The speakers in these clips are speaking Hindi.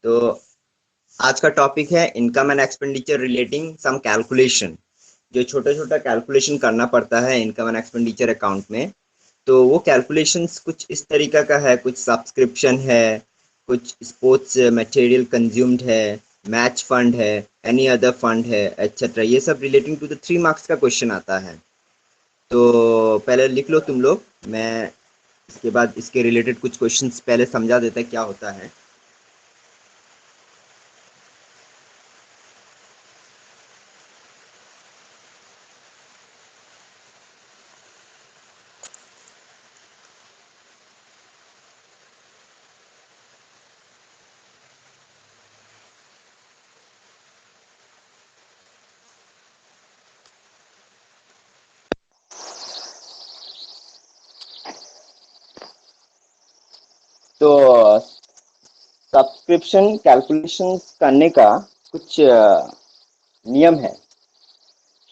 तो आज का टॉपिक है income and expenditure relating some calculation. जो छोटा छोटा कैलकुलेशन करना पड़ता है इनकम एंड एक्सपेंडिचर अकाउंट में। तो वो कैलकुलेशंस कुछ इस तरीका का है, कुछ सब्सक्रिप्शन है, कुछ स्पोर्ट्स मटेरियल कंज्यूम्ड है, मैच फंड है, एनी अदर फंड है, एक्सेट्रा। ये सब रिलेटिंग टू द 3 मार्क्स का क्वेश्चन आता है। तो पहले लिख लो तुम लोग, मैं इसके बाद इसके रिलेटेड कुछ क्वेश्चंस पहले समझा देता है क्या होता है। तो सब्सक्रिप्शन कैलकुलेशन करने का कुछ नियम है।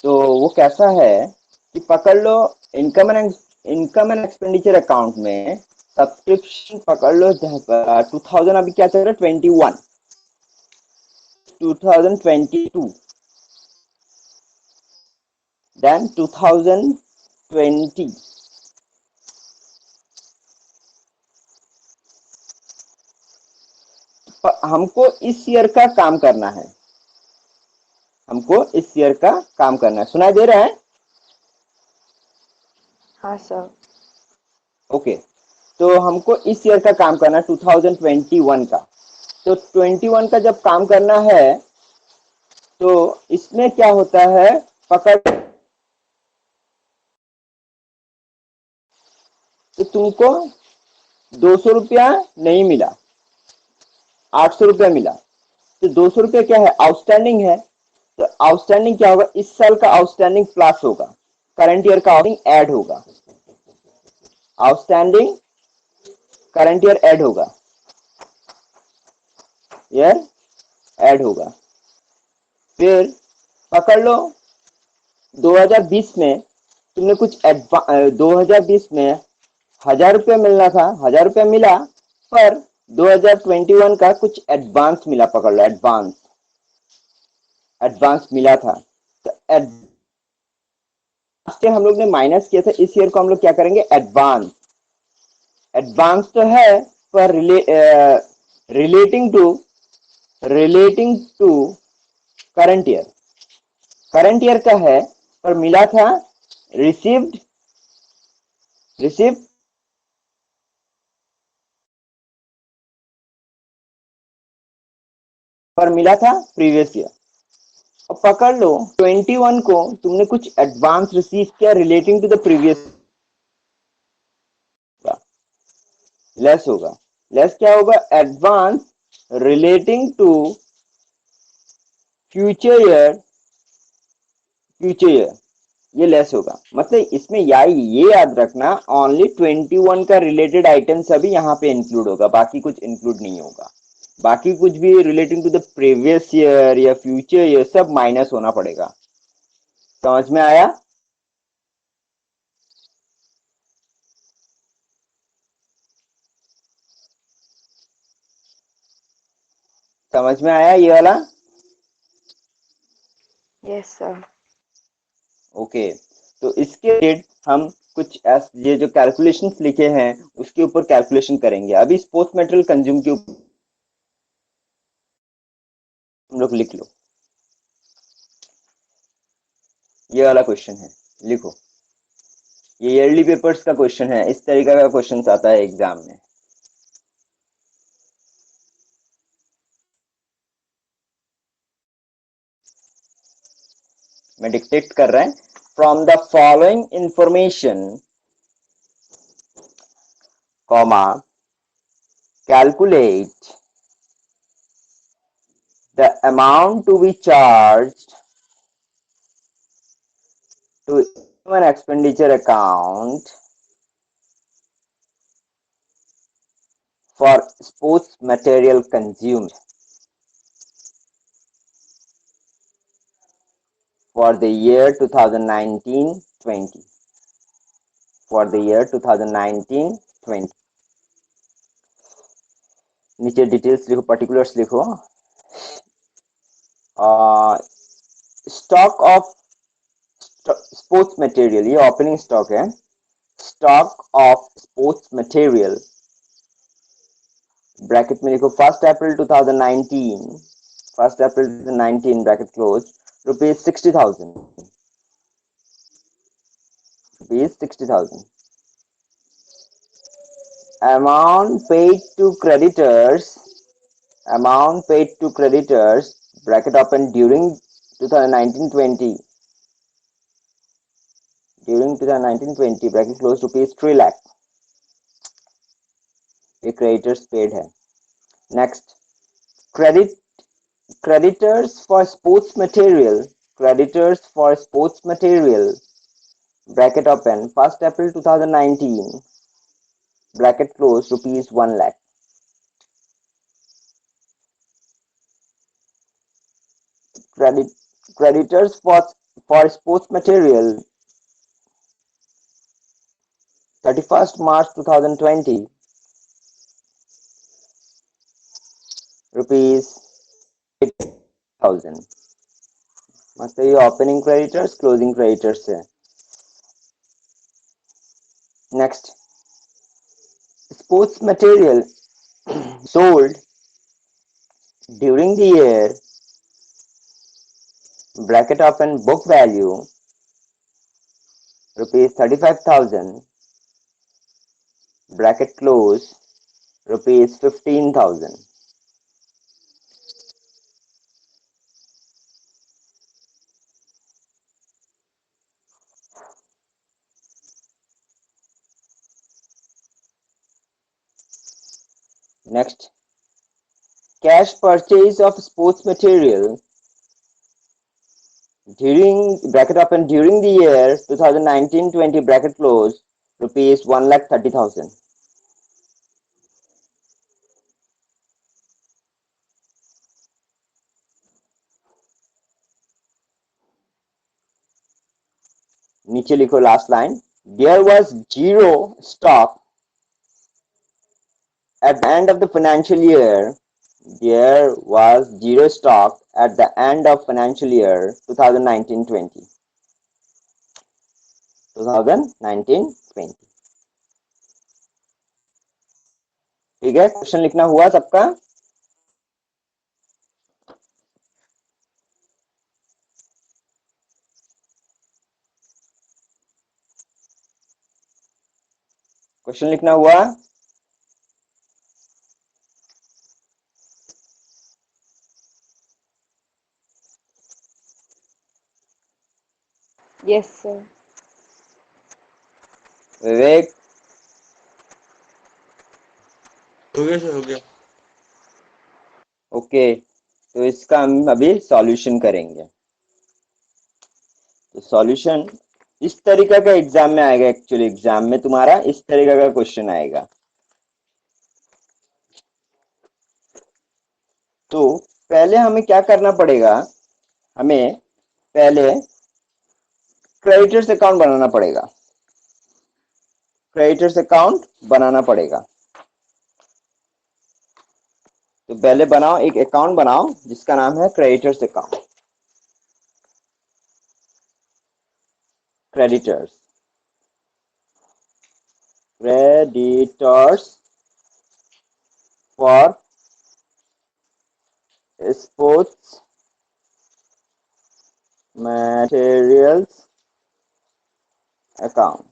तो वो कैसा है कि पकड़ लो, इनकम एंड एक्सपेंडिचर अकाउंट में सब्सक्रिप्शन पकड़ लो। 2000 अभी क्या चल रहा है, 21, 2022, देन 2020। हमको इस ईयर का काम करना है, हमको इस ईयर का काम करना है। सुनाई दे रहा है? हाँ सर। ओके। तो हमको इस ईयर का काम करना है, 2021 का। तो 21 का जब काम करना है तो इसमें क्या होता है, पकड़ तो तुमको 200 रुपया नहीं मिला, 800 रुपया मिला। तो 200 रुपया क्या है, आउटस्टैंडिंग है। तो आउटस्टैंडिंग क्या होगा, इस साल का आउटस्टैंडिंग प्लस होगा, करंट ईयर का आउटस्टैंडिंग ऐड होगा, आउटस्टैंडिंग करंट ईयर ऐड होगा, ईयर ऐड होगा। फिर पकड़ लो 2020 में तुमने कुछ 2020 में 1000 रुपया मिलना था, 1000 रुपया मिला, पर 2021 का कुछ एडवांस मिला। पकड़ लो, एडवांस एडवांस मिला था। तो एडवांस हम लोग ने माइनस किया था, इस ईयर को हम लोग क्या करेंगे, एडवांस। एडवांस तो है पर relating to current year, current year का है पर मिला था रिसीव्ड रिसीव पर मिला था प्रीवियस ईयर। अब पकड़ लो 21 को तुमने कुछ एडवांस रिसीव किया relating to the previous, less होगा। लेस क्या होगा, advance relating to future year, future year, ये लेस होगा। मतलब इसमें ये याद रखना, ओनली 21 का रिलेटेड आइटम सभी यहाँ पे इंक्लूड होगा, बाकी कुछ इंक्लूड नहीं होगा। बाकी कुछ भी relating to the previous year या फ्यूचर ईयर सब माइनस होना पड़ेगा। समझ में आया? समझ में आया ये वाला? Yes sir. ओके। तो इसके रिलेटेड हम कुछ ये जो कैलकुलेशंस लिखे हैं उसके ऊपर कैलकुलेशन करेंगे। अभी स्पोर्ट्स मटेरियल कंज्यूम के ऊपर हम लोग लिख लो, ये वाला क्वेश्चन है, लिखो। ये ईयरली पेपर्स का क्वेश्चन है, इस तरीके का क्वेश्चन आता है एग्जाम में। मैं डिक्टेट कर रहा है, from the following information comma calculate the amount to be charged to income and expenditure account for sports material consumed for the year 2019-20, for the year 2019-20। नीचे डिटेल्स लिखो, पर्टिकुलर्स लिखो। स्टॉक ऑफ स्पोर्ट्स मटेरियल, ये ओपनिंग स्टॉक है। Stock of sports material bracket में लिखो 1 अप्रैल 2019, 1 अप्रैल 2019 bracket close, rupees 60,000, rupees 60,000। Amount paid to creditors, amount paid to creditors, bracket open, during 2019-20, during 2019-20 bracket close, rupees 3 lakh, ये creditors paid है। Next, creditors for sports material, creditors for sports material, bracket open, 1 April 2019 bracket close, rupees 1 lakh। Creditors for sports material 31st March 2020 rupees 8,000। मतलब ये ओपनिंग क्रेडिटर्स क्लोजिंग क्रेडिटर्स है। Next, sports material sold during the year, bracket open, book value rupees 35,000, bracket close, rupees 15,000। Next, cash purchase of sports material during, bracket open, during the year 2019-20 bracket close, rupees 1,30,000। नीचे लिखो last line, there was zero stock at the end of the financial year, there was zero stock at the end of financial year 2019-20, 2019-20। ठीक है, क्वेश्चन लिखना हुआ सबका? क्वेश्चन लिखना हुआ? Yes sir. विवेक? हो गया सर, हो गया। ओके, तो इसका हम अभी सॉल्यूशन करेंगे। तो सॉल्यूशन इस तरीका का एग्जाम में आएगा, एक्चुअली एग्जाम में तुम्हारा इस तरीका का क्वेश्चन आएगा। तो पहले हमें क्या करना पड़ेगा, हमें पहले क्रेडिटर्स अकाउंट बनाना पड़ेगा, क्रेडिटर्स अकाउंट बनाना पड़ेगा। तो पहले बनाओ, एक अकाउंट बनाओ जिसका नाम है creditors account, creditors, creditors for sports materials account.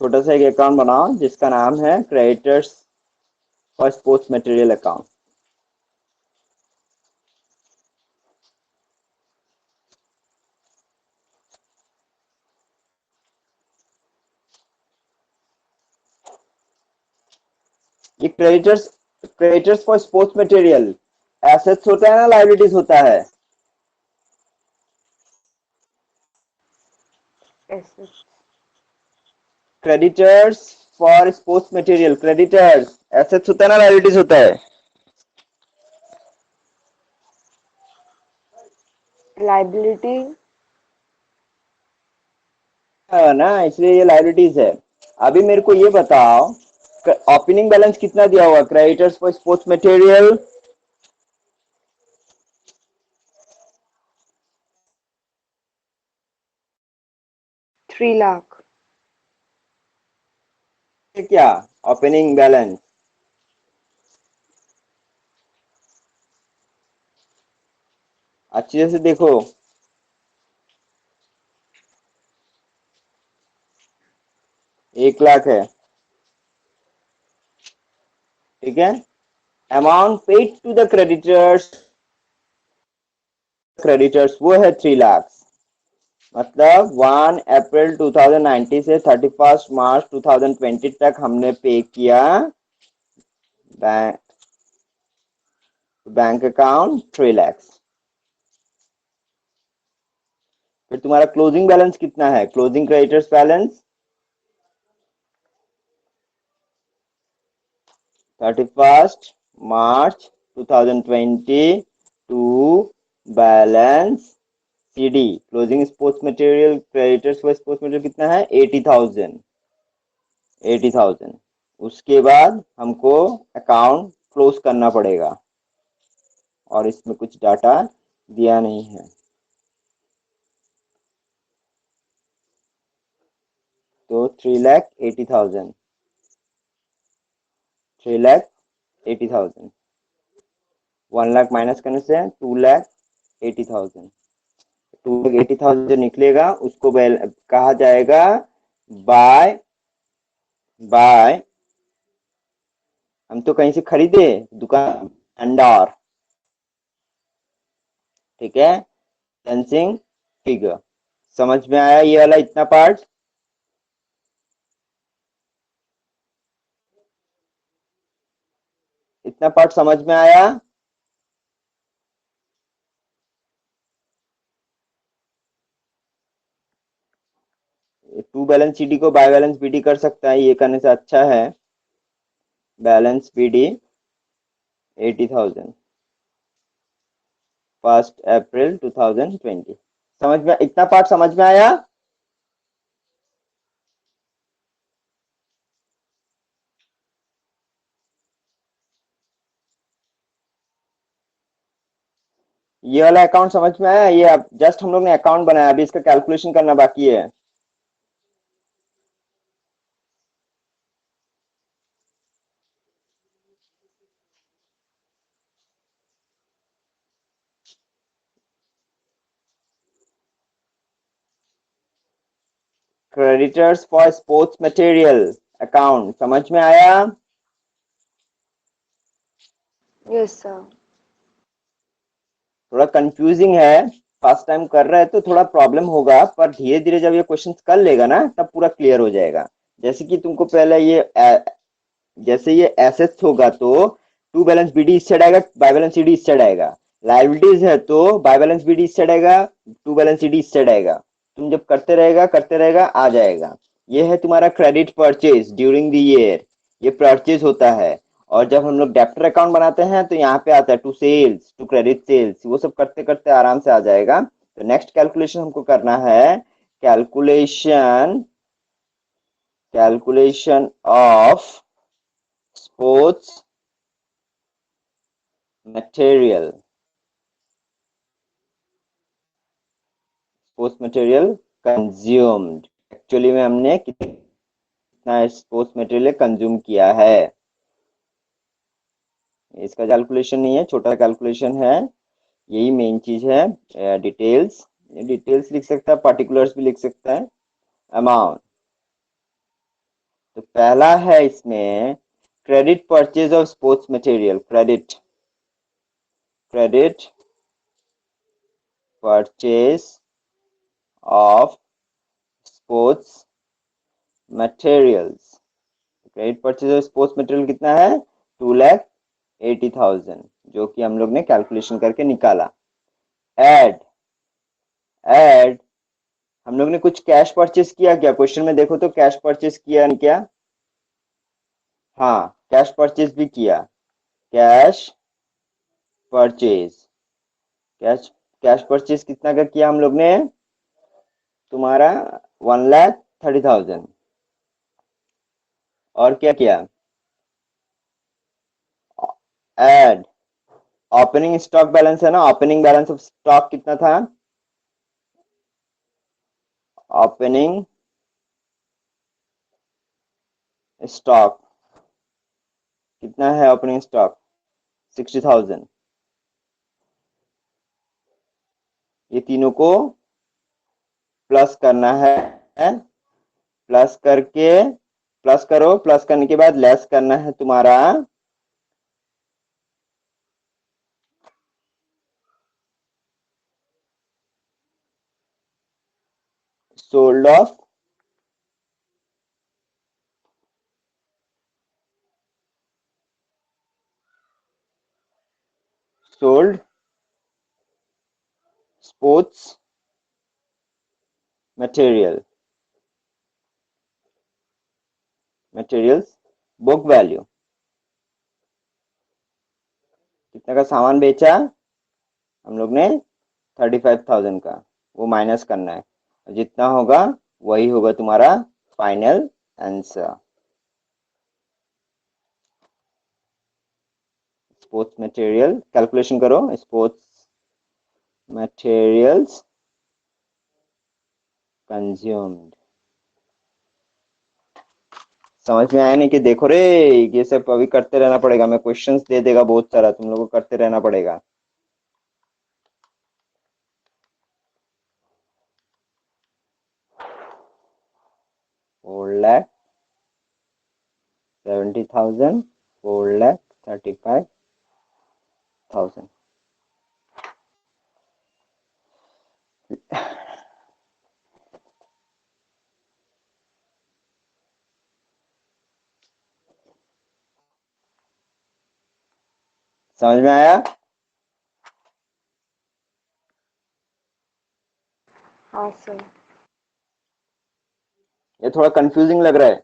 छोटा सा एक अकाउंट बनाओ जिसका नाम है creditors for sports material account. ये creditors for sports material assets होता है ना, लायबिलिटीज होता है? assets, creditors for sports material, creditors assets होता है ना, लायबिलिटीज होता है? liability, ना, इसलिए ये लायबिलिटीज है। अभी मेरे को ये बताओ, ओपनिंग बैलेंस कितना दिया हुआ creditors for sports material? 3 lakh, क्या ओपनिंग बैलेंस? अच्छे से देखो, 1 लाख है, ठीक है। Amount paid to the creditors वो है 3 लाख। मतलब 1 अप्रैल 2019 से 31 मार्च 2020 तक हमने पे किया बैंक बैंक अकाउंट 3 लाख। फिर तुम्हारा क्लोजिंग बैलेंस कितना है? Closing creditors balance 31 March 2020 to balance CD closing sports material creditors for sports material कितना है? 80,000। उसके बाद हमको अकाउंट क्लोज करना पड़ेगा, और इसमें कुछ डाटा दिया नहीं है। तो 3,80,000, 3,80,000, 1 लाख माइनस करने से 2,80,000। 2,80,000 जो निकलेगा उसको कहा जाएगा बाय बाय हम तो कहीं से खरीदे, दुकान, अंडार, ठीक है, बैलेंसिंग फिगर। समझ में आया ये वाला इतना पार्ट? इतना पार्ट समझ में आया? टू बैलेंस सीडी को बाय बैलेंस बीडी कर सकता है, ये करने से अच्छा है। बैलेंस बीडी 80,000 1 अप्रैल 2020। समझ में, इतना पार्ट समझ में आया? ये वाला अकाउंट समझ में आया? ये अब जस्ट हम लोग ने अकाउंट बनाया, अभी इसका कैलकुलेशन करना बाकी है। Creditors for sports material account समझ में आया? yes sir, थोड़ा कंफ्यूजिंग है, फर्स्ट टाइम कर रहे हैं तो थोड़ा प्रॉब्लम होगा, पर धीरे धीरे जब ये क्वेश्चंस कर लेगा ना तब पूरा क्लियर हो जाएगा। जैसे कि तुमको पहले जैसे ये एसेट्स होगा तो टू बैलेंस बीडी इस साइड आएगा, बाय बैलेंस सीडी इस साइड आएगा। लायबिलिटीज है तो बाय बैलेंस बीडी इस साइड आएगा, टू बैलेंस सीडी इस साइड आएगा। तुम जब करते रहेगा आ जाएगा। ये है तुम्हारा credit purchase during the year, ये परचेज होता है। और जब हम लोग डेप्टर अकाउंट बनाते हैं तो यहाँ पे आता है to sales, to credit sales, वो सब करते करते आराम से आ जाएगा। तो नेक्स्ट कैलकुलेशन हमको करना है, calculation calculation of sports material, sports material consumed. Actually में हमने कितना स्पोर्ट्स मटेरियल कंज्यूम किया है, इसका कैलकुलेशन नहीं है, छोटा कैलकुलेशन है, यही मेन चीज है। डिटेल्स डिटेल्स लिख सकता है, पार्टिकुलर्स भी लिख सकता है, अमाउंट। तो पहला है इसमें credit purchase of sports material, credit purchase of sports materials. Credit purchase of sports material कितना है? 2,80,000, जो कि हम लोग ने कैलकुलेशन करके निकाला। एड एड हम लोग ने कुछ कैश परचेस किया क्या? क्वेश्चन में देखो तो कैश परचेस किया नहीं क्या? हाँ, कैश परचेस भी किया। Cash purchase, cash cash purchase कितना का किया हम लोग ने? तुम्हारा 1,30,000। और क्या किया? ऐड ओपनिंग स्टॉक बैलेंस है ना, ओपनिंग बैलेंस ऑफ स्टॉक कितना था? ओपनिंग स्टॉक कितना है? Opening stock 60,000। ये तीनों को प्लस करना है। प्लस करके, प्लस करो, प्लस करने के बाद लेस करना है तुम्हारा sold off sold sports material materials book value. कितने का सामान बेचा हम लोग ने? 35,000 का। वो माइनस करना है, जितना होगा वही होगा तुम्हारा final answer. Sports material calculation करो। Sports materials consumed. समझ में आया नहीं कि देखो रे, ये सब अभी करते रहना पड़ेगा। मैं क्वेश्चंस दे देगा बहुत सारा, तुम लोगों को करते रहना पड़ेगा। फोर लैख 70,000, 4,35,000। समझ में आया? हाँ सर। ये थोड़ा कंफ्यूजिंग लग रहा है।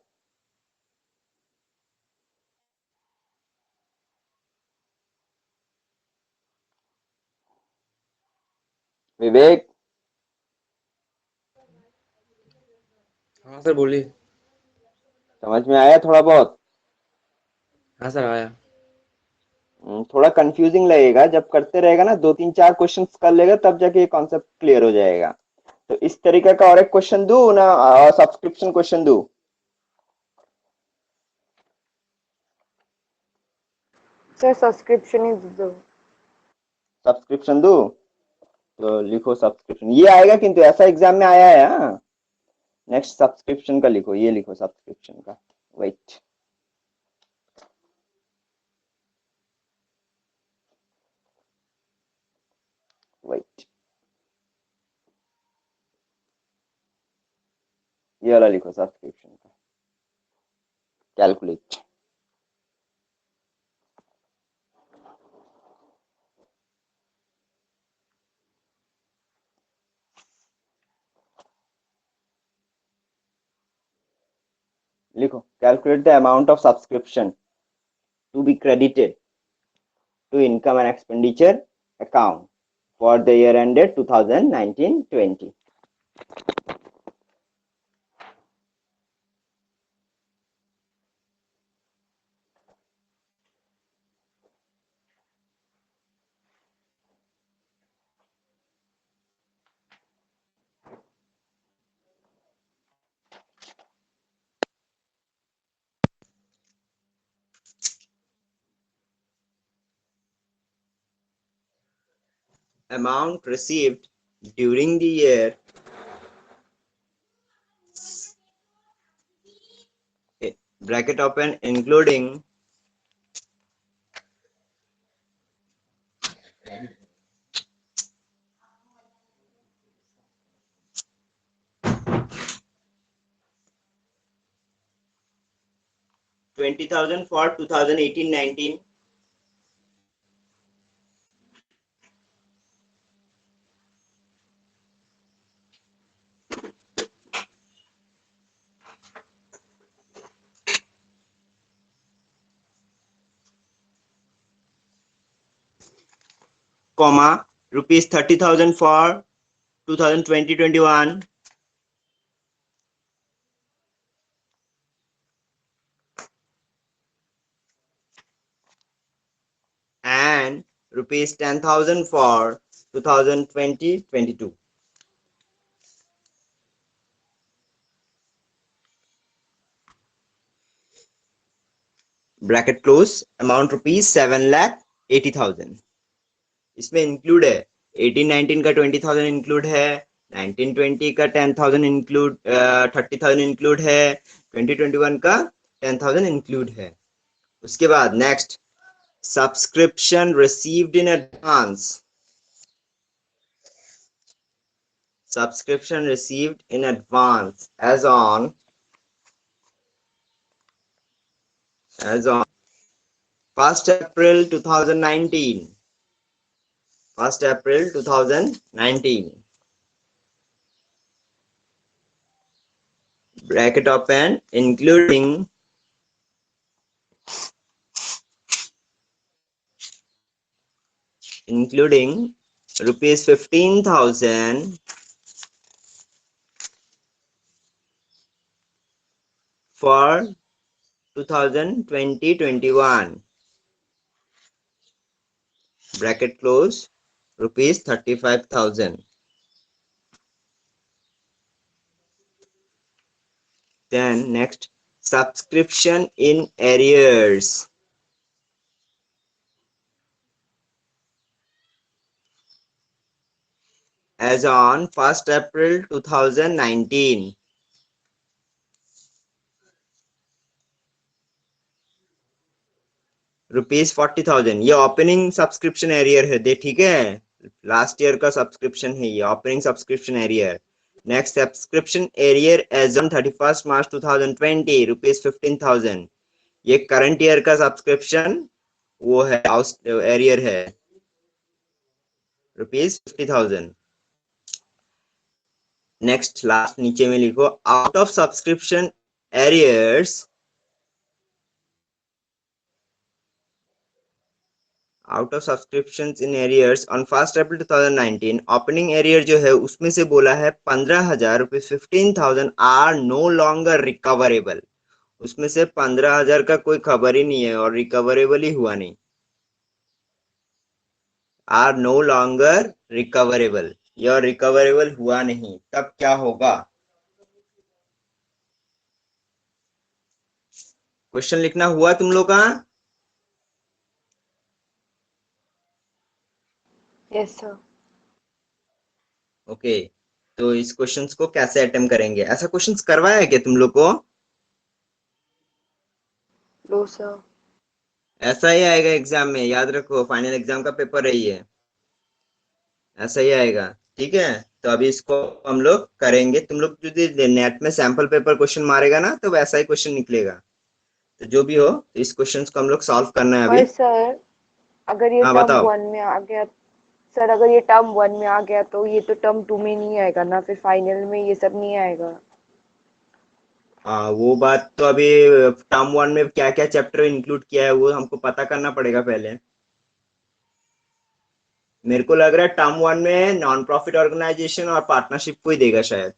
विवेक, हाँ सर बोलिए। समझ में आया थोड़ा बहुत? हाँ सर आया। थोड़ा कंफ्यूजिंग लगेगा, जब करते रहेगा ना, 2 3 4 क्वेश्चंस कर लेगा तब जाके ये कॉन्सेप्ट क्लियर हो जाएगा। तो इस तरीके का और एक क्वेश्चन दूं ना, सब्सक्रिप्शन क्वेश्चन दूं? सर सब्सक्रिप्शन ही दो। सब्सक्रिप्शन दूं? तो लिखो सब्सक्रिप्शन, ये आएगा किंतु ऐसा एग्जाम में आया है। हाँ, नेक्स्ट सब्सक्रिप्शन का लिखो, ये लिखो सब्सक्रिप्शन का। वेट, वेट, ये वाला लिखो सब्सक्रिप्शन का। कैलकुलेट। लिखो, calculate the amount of subscription to be credited to income and expenditure account for the year ended 2019-20. Amount received during the year bracket open including $20,000 for 2018-19, comma rupees 30,000 for 2020-21, and rupees 10,000 for 2020-22. Bracket close, amount rupees 7,80,000। इसमें इंक्लूड है 18-19 का 20,000 इंक्लूड है, 19-20 का 10,000 इंक्लूड, 30,000 इंक्लूड है, 2021 का 10,000 इंक्लूड है। उसके बाद next, subscription received in advance, subscription received in advance as on 1st April 2019, 1st April 2019, bracket open, including rupees 15,000 for 2020-21, bracket close, rupees 35,000. Then next, subscription in arrears, as on 1st April 2019, rupees 40,000। ये ओपनिंग सब्सक्रिप्शन एरियर है दे, ठीक है, लास्ट ईयर का सब्सक्रिप्शन है ये, opening subscription arrear. Next, subscription arrear as on 31 March 2020, rupees 15,000। ये करंट ईयर का सब्सक्रिप्शन वो है, एरियर है, रुपीज 50,000। नेक्स्ट लास्ट नीचे में लिखो, out of subscription arrears, out of subscriptions in arrears on 1st April 2019, opening arrear जो है उसमें से बोला है 15,000 rupees, 15,000 are no longer recoverable. उसमें से 15,000 का कोई खबर ही नहीं है और रिकवरेबल ही हुआ नहीं, आर नो लॉन्गर रिकवरेबल, या रिकवरेबल हुआ नहीं, तब क्या होगा? क्वेश्चन लिखना हुआ तुम लोग का? Yes sir. ओके, तो इस क्वेश्चंस को कैसे अटेम्प्ट करेंगे? ऐसा क्वेश्चंस करवाया है क्या तुम लोग को? लो सर। ऐसा ही आएगा एग्जाम में, याद रखो, फाइनल एग्जाम का पेपर है ये, ऐसा ही आएगा, ठीक है। तो अभी इसको हम लोग करेंगे, तुम लोग जो नेट में सैंपल पेपर क्वेश्चन मारेगा ना तो वैसा ही क्वेश्चन निकलेगा। तो जो भी हो, इस क्वेश्चन को हम लोग सॉल्व करना है अभी। और सर अगर ये हाँ टर्म बताओ। 1 में आ गया, सर अगर ये टर्म 1 में आ गया तो ये तो टर्म 2 में नहीं आएगा ना, फिर फाइनल में ये सब नहीं आएगा। हाँ वो बात तो अभी टर्म 1 में क्या क्या चैप्टर इंक्लूड किया है वो हमको पता करना पड़ेगा पहले। मेरे को लग रहा है टर्म 1 में नॉन प्रॉफिट ऑर्गेनाइजेशन और पार्टनरशिप को ही देगा शायद,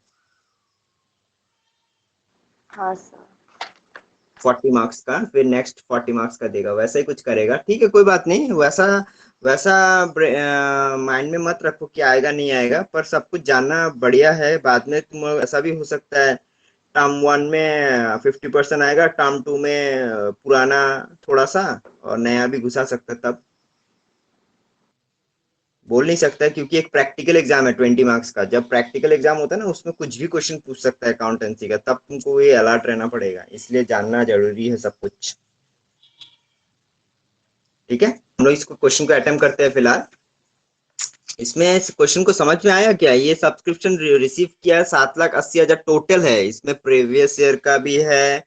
हाँ सर। 40 मार्क्स का, फिर नेक्स्ट 40 मार्क्स का देगा, वैसा ही कुछ करेगा, ठीक है, कोई बात नहीं। वैसा वैसा माइंड में मत रखो कि आएगा नहीं आएगा, पर सब कुछ जानना बढ़िया है। बाद में तुम ऐसा भी हो सकता है टर्म 1 में 50% आएगा, टर्म 2 में पुराना थोड़ा सा और नया भी घुसा सकता है, तब बोल नहीं सकता, क्योंकि एक प्रैक्टिकल एग्जाम है 20 मार्क्स का। जब प्रैक्टिकल एग्जाम होता है ना, उसमें कुछ भी क्वेश्चन पूछ सकता है अकाउंटेंसी का, तब तुमको ये अलर्ट रहना पड़ेगा, इसलिए जानना जरूरी है सब कुछ, ठीक है। हम लोग इसको क्वेश्चन को अटेम्प्ट करते हैं फिलहाल। इसमें इस क्वेश्चन को समझ में आया क्या? ये सब्सक्रिप्शन रिसीव किया है 7,80,000 टोटल है, इसमें प्रीवियस ईयर का भी है,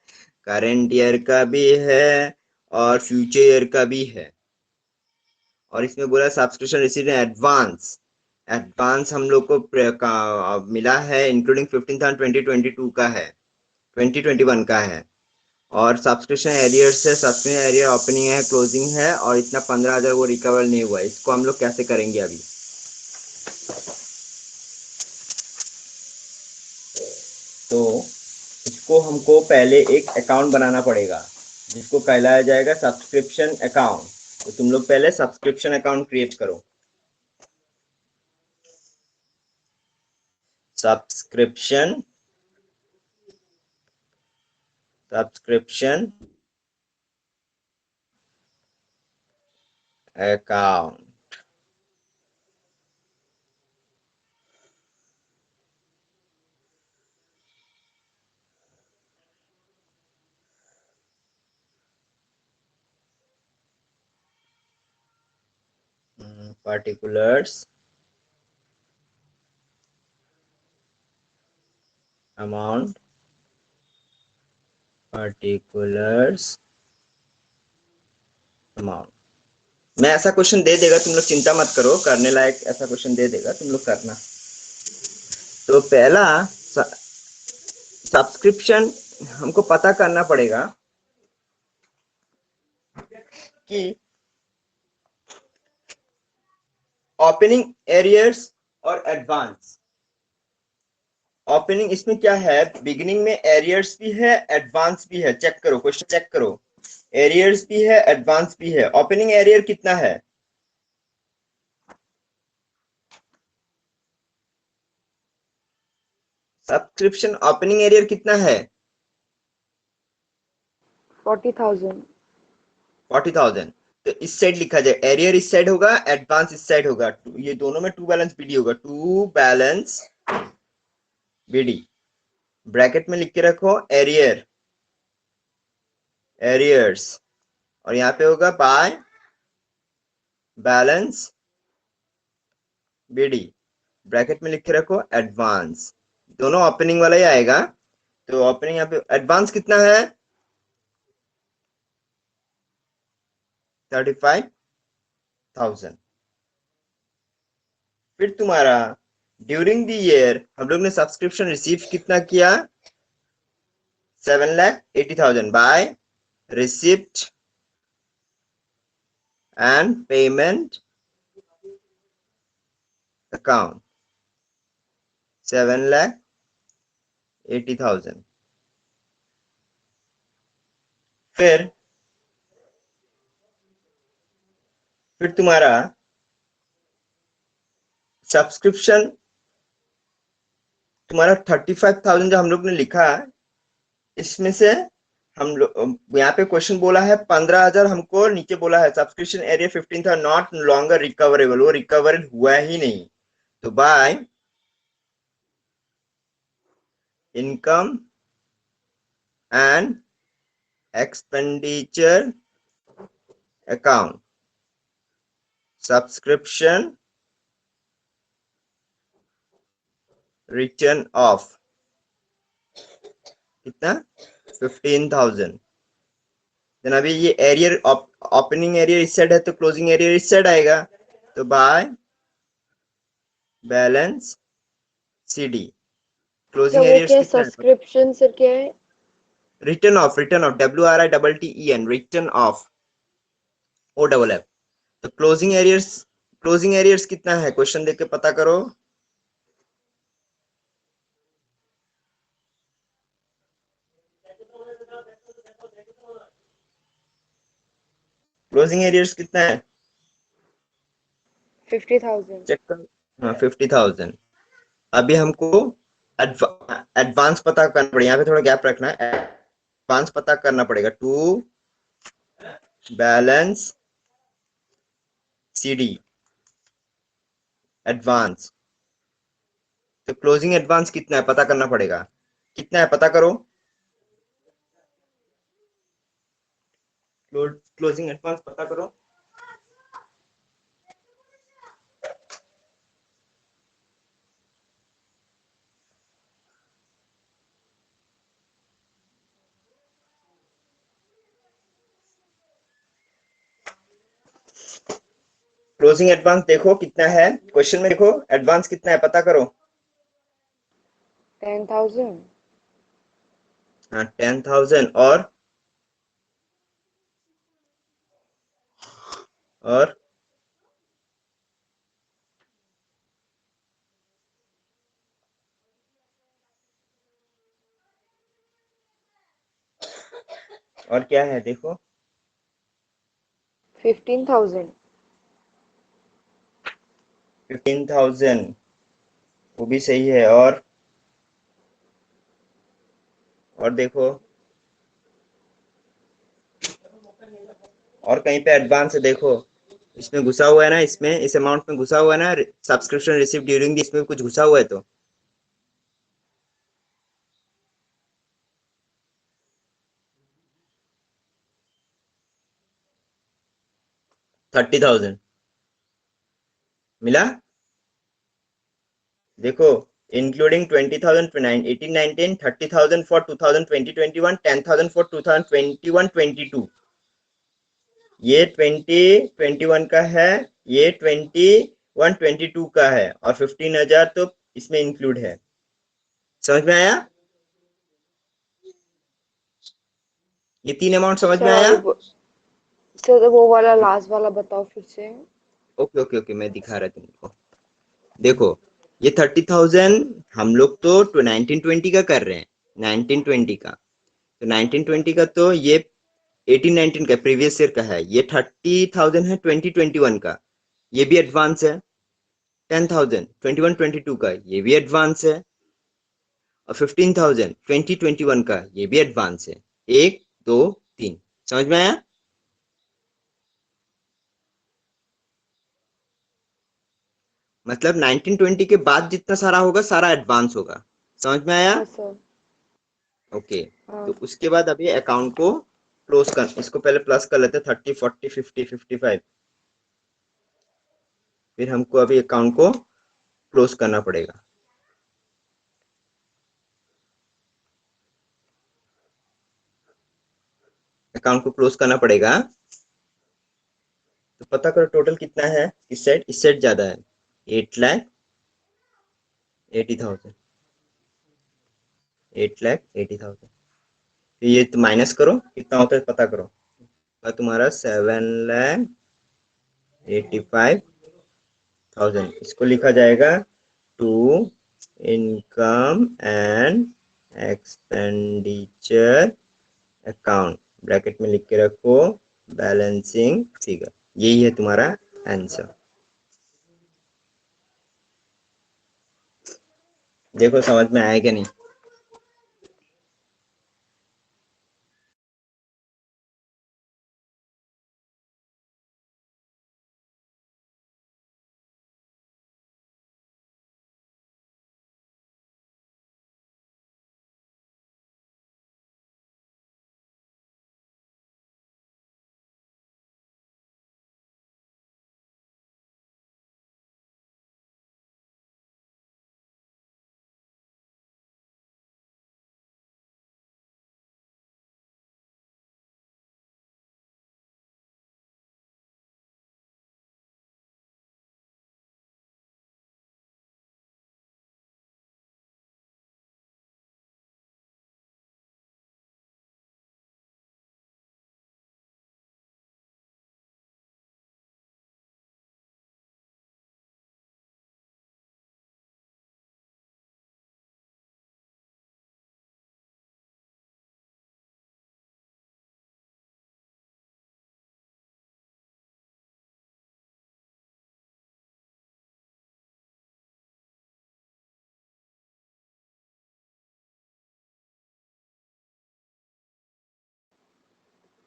करेंट ईयर का भी है और फ्यूचर ईयर का भी है। और इसमें बोला subscription receive in advance, advance हम लोग को मिला है इंक्लूडिंग 15,000 2022 का है, 2021 का है। और सब्सक्रिप्शन एरियर्स है, सब्सक्रिप्शन एरियर ओपनिंग है, क्लोजिंग है, और इतना 15,000 वो रिकवर नहीं हुआ है। इसको हम लोग कैसे करेंगे अभी? तो इसको हमको पहले एक अकाउंट बनाना पड़ेगा जिसको कहलाया जाएगा सब्सक्रिप्शन अकाउंट। तो तुम लोग पहले सब्सक्रिप्शन अकाउंट क्रिएट करो। Subscription account. particulars, amount, particulars, amount। मैं ऐसा क्वेश्चन दे देगा, तुम लोग चिंता मत करो, करने लायक ऐसा क्वेश्चन दे देगा, तुम लोग करना। तो पहला सब्सक्रिप्शन हमको पता करना पड़ेगा कि ओपनिंग एरियर्स और एडवांस। ओपनिंग इसमें क्या है, बिगिनिंग में एरियर्स भी है, एडवांस भी है। चेक करो, क्वेश्चन चेक करो, एरियर्स भी है, एडवांस भी है। ओपनिंग एरियर कितना है? सब्सक्रिप्शन ओपनिंग एरियर कितना है? 40,000। 40,000। तो इस साइड लिखा जाए, एरियर इस साइड होगा, एडवांस इस साइड होगा। ये दोनों में टू बैलेंस बीडी होगा, टू बैलेंस बीडी। ब्रैकेट में लिख के रखो एरियर, एरियर्स, और यहाँ पे होगा बाय बैलेंस बीडी। ब्रैकेट में लिख के रखो एडवांस। दोनों ओपनिंग वाला ही आएगा। तो ओपनिंग यहाँ पे एडवांस कितना है? 35,000। फिर तुम्हारा ड्यूरिंग द ईयर हम लोग ने सब्सक्रिप्शन रिसीव कितना किया? 7,80,000 by receipt and payment account. 7,80,000। फिर तुम्हारा सब्सक्रिप्शन, तुम्हारा 35,000 जो हम लोग ने लिखा, इसमें से हम लोग यहाँ पे क्वेश्चन बोला है 15,000, हमको नीचे बोला है सब्सक्रिप्शन एरिया 15 था, नॉट लॉन्गर रिकवरेबल, वो रिकवर हुआ ही नहीं। तो by income and expenditure account, subscription written off कितना? 15,000। देन अभी ये एरियर, ओपनिंग एरियर इस साइड है तो क्लोजिंग एरियर इस साइड आएगा। तो by balance CD. Sir closing वो एरियर्स क्या है, कितना है? सब्सक्रिप्शन सर क्या है? Written off, written off, WRITTEN, written off, OFF। तो क्लोजिंग एरियर्स कितना है? क्वेश्चन देख के पता करो। क्लोजिंग एरियर्स कितना है? 50,000। चेक करो। हाँ, 50,000। अभी हमको एडवांस पता करना पड़ेगा, यहाँ पे थोड़ा गैप रखना है। एडवांस पता करना पड़ेगा, टू बैलेंस सीडी एडवांस। तो क्लोजिंग एडवांस कितना है पता करना पड़ेगा। कितना है पता करो। क्लोजिंग एडवांस पता करो। क्लोजिंग एडवांस देखो कितना है, क्वेश्चन में देखो एडवांस कितना है पता करो। 10,000। हाँ, 10,000। और और क्या है देखो 15,000। 15,000 वो भी सही है। और देखो और कहीं पे एडवांस है देखो, इसमें घुसा हुआ है ना, इसमें इस अमाउंट में घुसा हुआ है ना, सब्सक्रिप्शन रिसीव ड्यूरिंग, इसमें कुछ घुसा हुआ है तो 30,000 मिला। देखो इंक्लूडिंग 20,000 18 19 30,000 फॉर 2020 21 10,000 फॉर 2021 22, ये 2021 का है, ये 21 22 का है, और 15,000 तो इसमें इंक्लूड है। समझ में आया? ये तीन अमाउंट समझ में आया? सर सर वो वाला लास्ट वाला बताओ फिर से। ओके ओके ओके, मैं दिखा रहा तुमको। देखो ये 30,000 हम लोग तो 1920 का कर रहे हैं, 1920 का, तो 1920 का तो ये 18 19 का प्रीवियस ईयर का है। ये 30,000 है 2021 का, ये भी एडवांस है। 10,000 21 22 का, ये भी एडवांस है। और 15,000 2021 का, ये भी एडवांस है। एक दो तीन, समझ में आया? मतलब 1920 के बाद जितना सारा होगा सारा एडवांस होगा। समझ में आया? हाँ सर। ओके। हाँ। तो उसके बाद अभी अकाउंट को क्लोज कर, इसको पहले प्लस कर लेते हैं 30 40 50 55, फिर हमको अभी अकाउंट को क्लोज करना पड़ेगा। अकाउंट को क्लोज करना पड़ेगा, तो पता करो टोटल कितना है। इस साइड ज्यादा है, 8,80,000, 8,80,000। तो ये तो माइनस करो कितना होता है पता करो, तो तुम्हारा 7,85,000, इसको लिखा जाएगा to income and expenditure account, bracket में लिख के रखो बैलेंसिंग फिगर। यही है तुम्हारा आंसर। देखो समझ में आया क्या नहीं?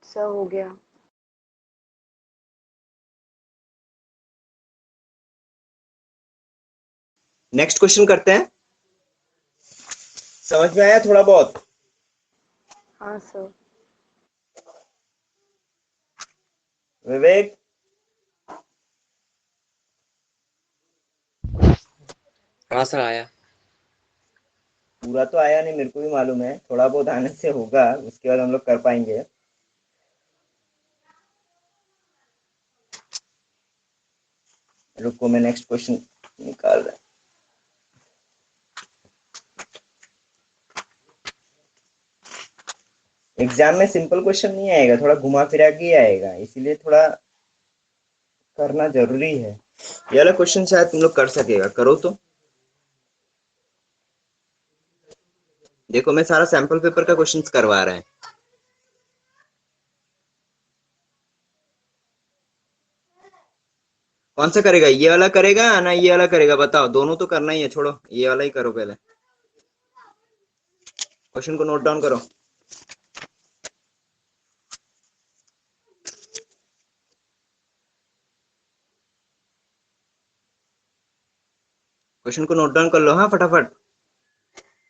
सर हो गया। नेक्स्ट क्वेश्चन करते हैं। समझ में आया थोड़ा बहुत? हाँ सर। विवेक? हाँ सर आया। पूरा तो आया नहीं, मेरे को भी मालूम है, थोड़ा बहुत आने से होगा, उसके बाद हम लोग कर पाएंगे। रुको मैं नेक्स्ट क्वेश्चन निकाल रहा हूं। एग्जाम में सिंपल क्वेश्चन नहीं आएगा, थोड़ा घुमा फिरा के ही आएगा, इसीलिए थोड़ा करना जरूरी है। ये वाला क्वेश्चन शायद तुम लोग कर सकेगा, करो तो। देखो मैं सारा सैंपल पेपर का क्वेश्चंस करवा रहा है। कौन सा करेगा, ये वाला करेगा ना ये वाला करेगा, बताओ। दोनों तो करना ही है, छोड़ो ये वाला ही करो पहले। क्वेश्चन को नोट डाउन करो। क्वेश्चन को नोट डाउन कर लो, हाँ फटाफट।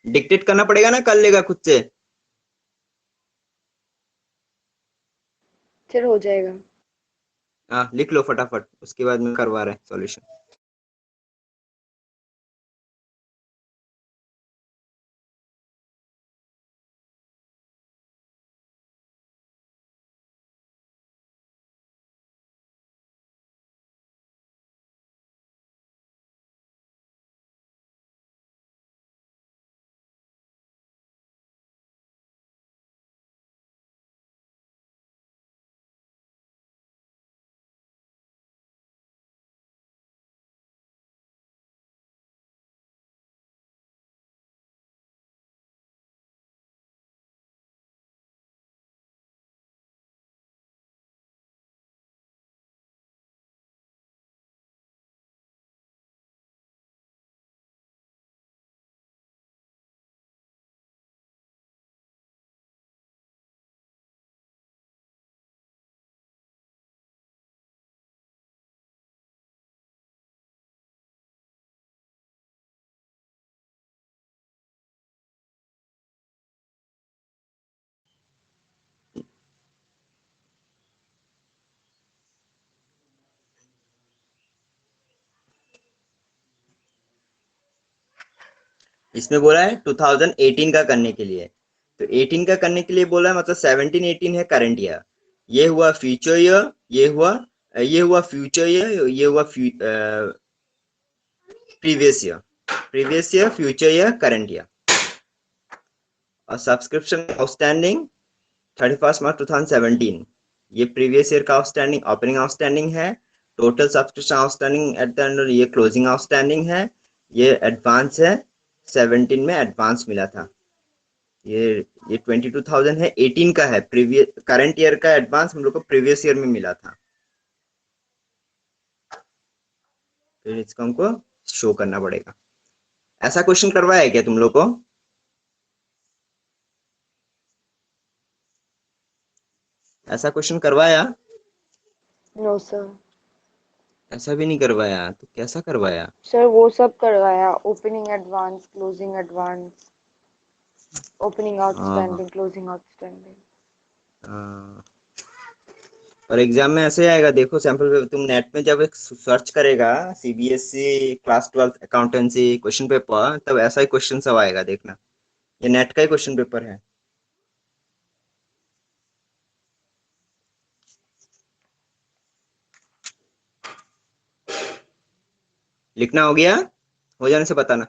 डिक्टेट करना पड़ेगा ना, कर लेगा खुद से। फिर हो जाएगा। हाँ लिख लो फटाफट, उसके बाद मैं करवा रहा है सॉल्यूशन। इसमें बोला है 2018 का करने के लिए, तो 18 का करने के लिए बोला है, मतलब 17 18 है करंट ईयर। ये हुआ फ्यूचर ईयर, ये हुआ फ्यूचर ईयर, ये हुआ previous year. Previous year, future year, current year. और सब्सक्रिप्शन आउटस्टैंडिंग 31 मार्च 2017, ये प्रीवियस ईयर का आउटस्टैंडिंग, ओपनिंग आउटस्टैंडिंग है। Total subscription outstanding at the end, ये क्लोजिंग आउटस्टैंडिंग है। ये एडवांस है, 17 में एडवांस मिला था। ये ये 22,000 है, 18 का है प्रीवियस, करंट ईयर का एडवांस हम लोग को प्रीवियस ईयर में मिला था। फिर इसको हमको शो करना पड़ेगा। ऐसा क्वेश्चन करवाया है क्या तुम लोग को? ऐसा क्वेश्चन करवाया? No sir. ऐसा भी नहीं करवाया तो कैसा करवाया? सर वो सब करवाया, opening advance, closing advance, opening हाँ आउटस्टैंडिंग, क्लोजिंग आउटस्टैंडिंग। हाँ। और एग्जाम में ऐसे आएगा, देखो सैंपल पेपर तुम नेट में जब सर्च करेगा, CBSE class 12 accountancy question paper, तब ऐसा ही क्वेश्चन सब आएगा, देखना। ये नेट का ही क्वेश्चन पेपर है। लिखना हो गया? हो जाने से बताना।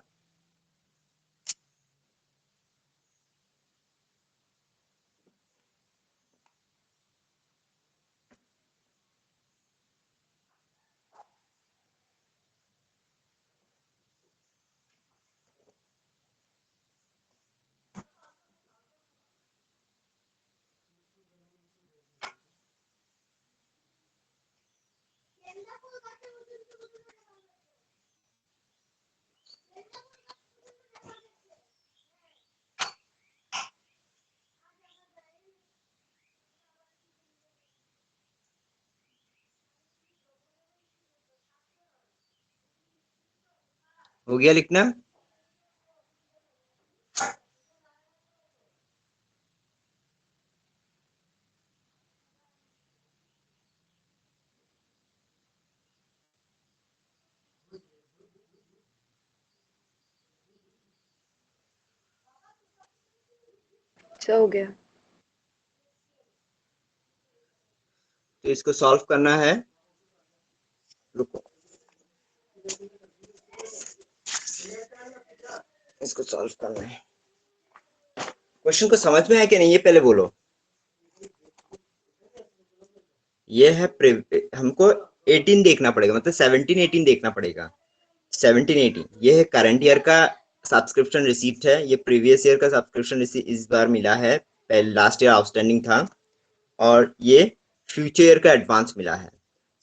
हो गया लिखना? सर हो गया। तो इसको सॉल्व करना है। रुको, इसको सॉल्व करना है। क्वेश्चन को समझ में आया कि नहीं, ये पहले बोलो। ये है हमको 18 देखना पड़ेगा, मतलब 17-18 देखना पड़ेगा। 17-18 ये है करंट ईयर का सब्सक्रिप्शन रिसीप्ट है, ये प्रीवियस ईयर का सब्सक्रिप्शन इस बार मिला है, पहले लास्ट ईयर आउटस्टैंडिंग था, और ये फ्यूचर ईयर का एडवांस मिला है।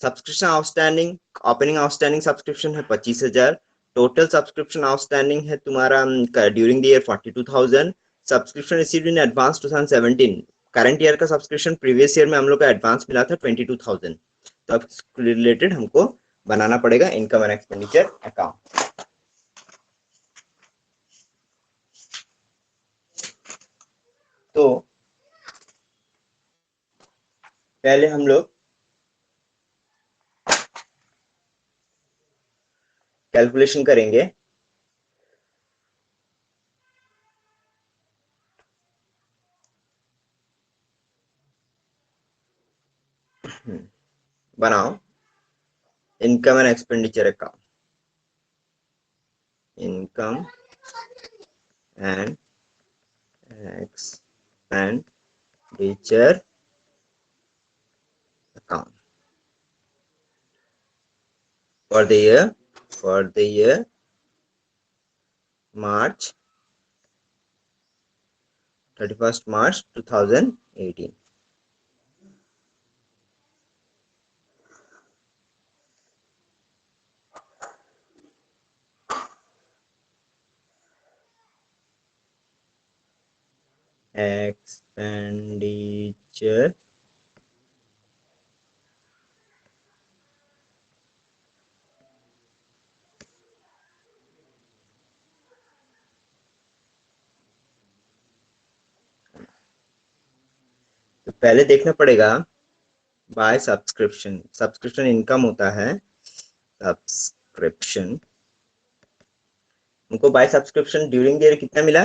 Subscription outstanding, opening outstanding subscription है 25,000, टोटल सब्सक्रिप्शन आउटस्टैंडिंग है तुम्हारा during the year 42,000, subscription received in advance 2017, current year का सब्सक्रिप्शन प्रीवियस ईयर में हम लोग का एडवांस मिला था 22,000। तो अब रिलेटेड हमको बनाना पड़ेगा इनकम एंड एक्सपेंडिचर अकाउंट। तो पहले हम लोग कैलकुलेशन करेंगे। बनाओ income and expenditure account, income and expenditure account for the year March 31st March 2018। Expenditure तो पहले देखना पड़ेगा बाय सब्सक्रिप्शन, सब्सक्रिप्शन इनकम होता है, सब्सक्रिप्शन उनको by subscription during the year कितना मिला,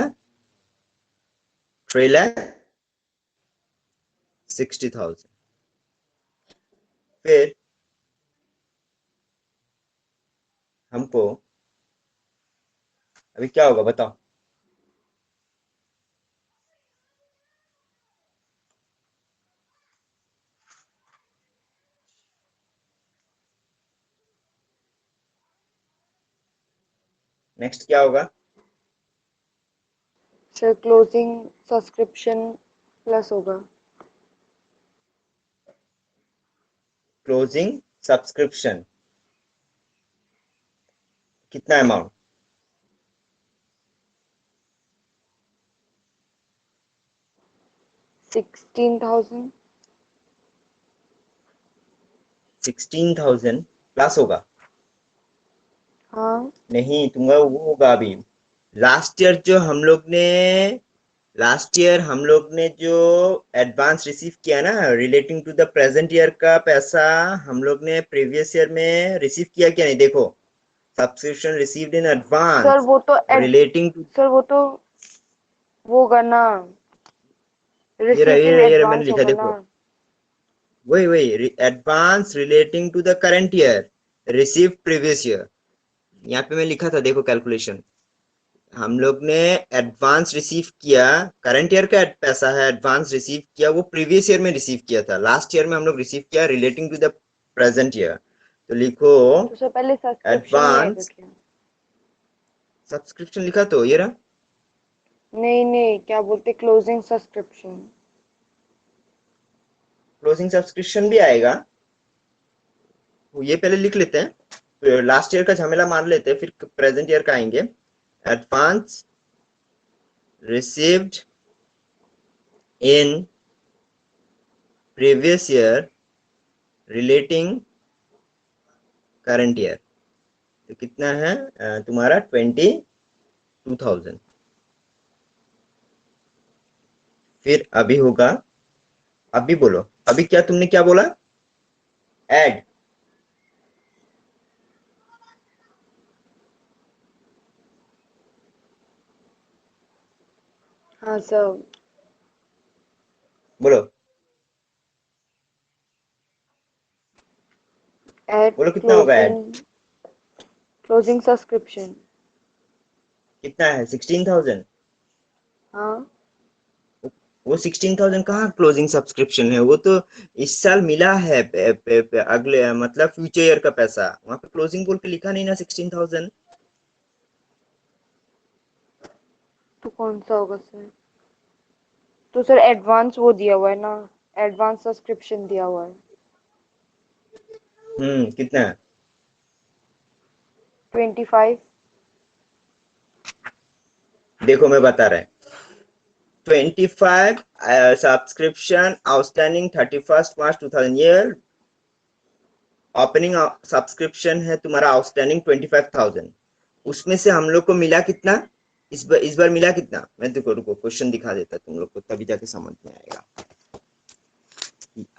3,60,000। फिर हमको अभी क्या होगा बताओ, नेक्स्ट क्या होगा? सर क्लोजिंग सब्सक्रिप्शन प्लस होगा। क्लोजिंग सब्सक्रिप्शन कितना अमाउंट, 16,000। 16,000 प्लस होगा? हाँ नहीं, तुम्हारा वो होगा अभी लास्ट ईयर जो हम लोग ने, लास्ट ईयर हम लोग ने जो एडवांस रिसीव किया ना relating to the present year का पैसा, हम लोग ने प्रीवियस ईयर में रिसीव किया क्या नहीं, देखो subscription received in sir advance वो तो रिलेटिंग टू, सर वो होगा ना, ये रहा रिसीव्ड ये इन रहा ये रहा मैंने एडवांस लिखा होगा ना। देखो, वही advance relating to the current year receive previous year, यहाँ पे मैं लिखा था देखो कैलकुलेशन, हम लोग ने एडवांस रिसीव किया, करंट ईयर का पैसा है, एडवांस रिसीव किया वो प्रीवियस ईयर में रिसीव किया था, लास्ट ईयर में हम लोग रिसीव किया relating to the present year. तो लिखो तो सर पहले सब्सक्रिप्शन ही आएगा एडवांस क्या? सब्सक्रिप्शन, लिखा तो ये रहा, नहीं नहीं, क्या बोलते क्लोजिंग सब्सक्रिप्शन। क्लोजिंग सब्सक्रिप्शन भी आएगा, ये पहले लिख लेते हैं, लास्ट ईयर का झमेला मार लेते हैं, फिर प्रेजेंट ईयर का आएंगे। Advance received in previous year relating current year, तो कितना है तुम्हारा 22,000। फिर अभी होगा, अभी बोलो, अभी क्या तुमने क्या बोला, ऐड, हाँ सर। बोलो एड बोलो कितना होगा ऐड, क्लोजिंग क्लोजिंग सब्सक्रिप्शन। कितना है 16,000। हाँ वो 16,000 कहाँ क्लोजिंग सब्सक्रिप्शन है, वो तो इस साल मिला है अगले मतलब फ्यूचर ईयर का पैसा, वहां पे क्लोजिंग बोल के लिखा नहीं ना 16,000। तो कौन सा होगा सर? तो सर एडवांस वो दिया हुआ है ना, एडवांस सब्सक्रिप्शन दिया हुआ है। कितना है? 25। देखो मैं बता रहा है, 25 सब्सक्रिप्शन आउटस्टैंडिंग 31 मार्च 2000 ईयर, ओपनिंग सब्सक्रिप्शन है तुम्हारा आउटस्टैंडिंग 25,000। उसमें से हम लोग को मिला कितना, इस बार मिला कितना, मैं देखो रुको क्वेश्चन दिखा देता तुम लोग को, तभी जाके समझ में आएगा।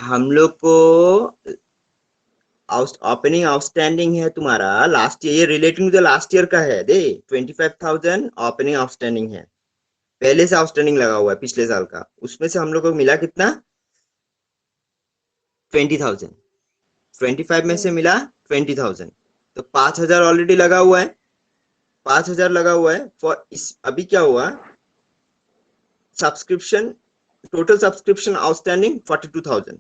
हम लोग को ओपनिंग आउटस्टैंडिंग है तुम्हारा last year, relating to the last year का है दे, 25,000 ओपनिंग आउटस्टैंडिंग है, पहले से आउटस्टैंडिंग लगा हुआ है पिछले साल का, उसमें से हम लोग को मिला कितना, 20,000। 25 में से मिला 20,000, तो 5,000 ऑलरेडी लगा हुआ है, 5,000 लगा हुआ है फॉर इस, अभी क्या हुआ, subscription, total subscription outstanding 42,000,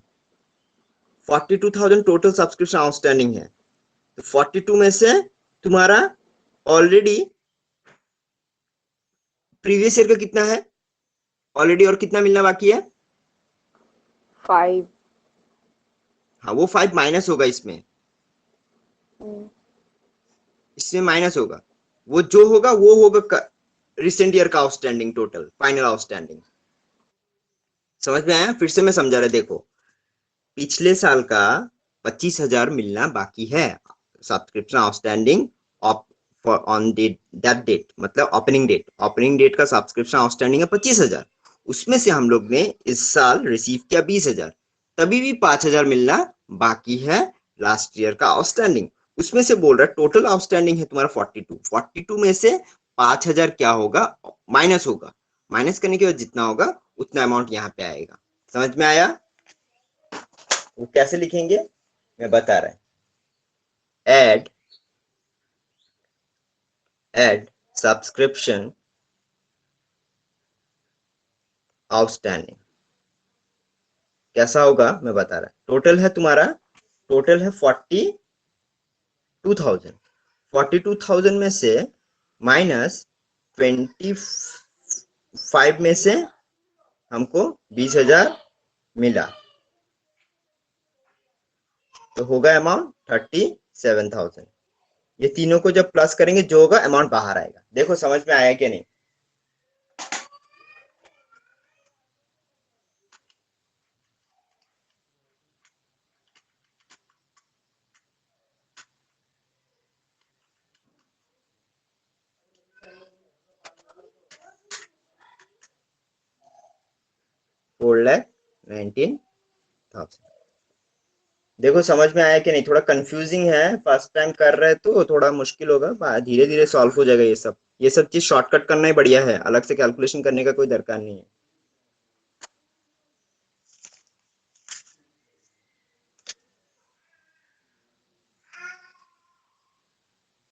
42,000 total subscription outstanding है। तो 42 में से तुम्हारा ऑलरेडी प्रीवियस ईयर का कितना है ऑलरेडी, और कितना मिलना बाकी है, 5। हाँ वो 5 माइनस होगा इसमें, इसमें माइनस होगा, वो जो होगा वो होगा रिसेंट ईयर का आउटस्टैंडिंग, टोटल फाइनल आउटस्टैंडिंग। समझ में आया, फिर से मैं समझा रहा, देखो पिछले साल का 25,000 मिलना बाकी है, subscription outstanding on date, that date मतलब ओपनिंग डेट का सब्सक्रिप्शन आउटस्टैंडिंग है 25,000, उसमें से हम लोग ने इस साल रिसीव किया 20,000, तभी भी 5,000 मिलना बाकी है लास्ट ईयर का आउटस्टैंडिंग। उसमें से बोल रहा है टोटल आउटस्टैंडिंग है तुम्हारा 42 में से 5,000 क्या होगा, माइनस होगा, माइनस करने के बाद जितना होगा उतना अमाउंट यहाँ पे आएगा। समझ में आया, वो कैसे लिखेंगे मैं बता रहा है, एड सब्सक्रिप्शन आउटस्टैंडिंग, कैसा होगा मैं बता रहा, टोटल है तुम्हारा, टोटल है 42,000, 42,000 में से माइनस 25 में से हमको 20,000 मिला, तो होगा अमाउंट 37,000। ये तीनों को जब प्लस करेंगे जो होगा अमाउंट बाहर आएगा। देखो समझ में आया कि नहीं, $4,19,000। देखो समझ में आया कि नहीं, थोड़ा कंफ्यूजिंग है, फर्स्ट टाइम कर रहे तो थोड़ा मुश्किल होगा, धीरे धीरे सॉल्व हो जाएगा। ये सब चीज शॉर्टकट करना ही बढ़िया है, अलग से कैलकुलेशन करने का कोई दरकार नहीं है।